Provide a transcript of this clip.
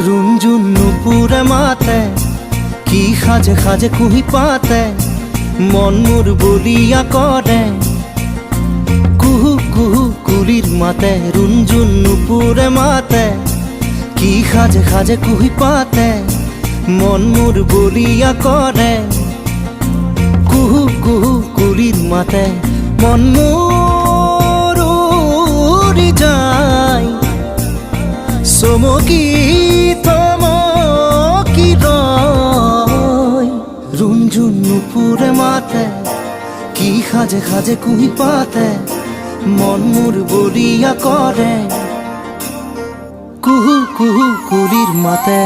রুঞ্জুন নুপুরে মাতে কি সাজে সাজে কুহি পাতে মন মোর বলিয়া করে কুহু কুহু কুলির মাতে রুঞ্জুন নুপুরে মাতে কি সাজে সাজে কুহি পাতে মন মোর বলিয়া করে কুহু কুহু কুলির মাতে মন মোর উড়ি যায় চমকি থমকি রয় রুঞ্জুন নুপুরে মাতে কি সাজে সাজে কুহি পাতে মন মোর বলিয়া করে কুহু কুহু কুলির মাতে।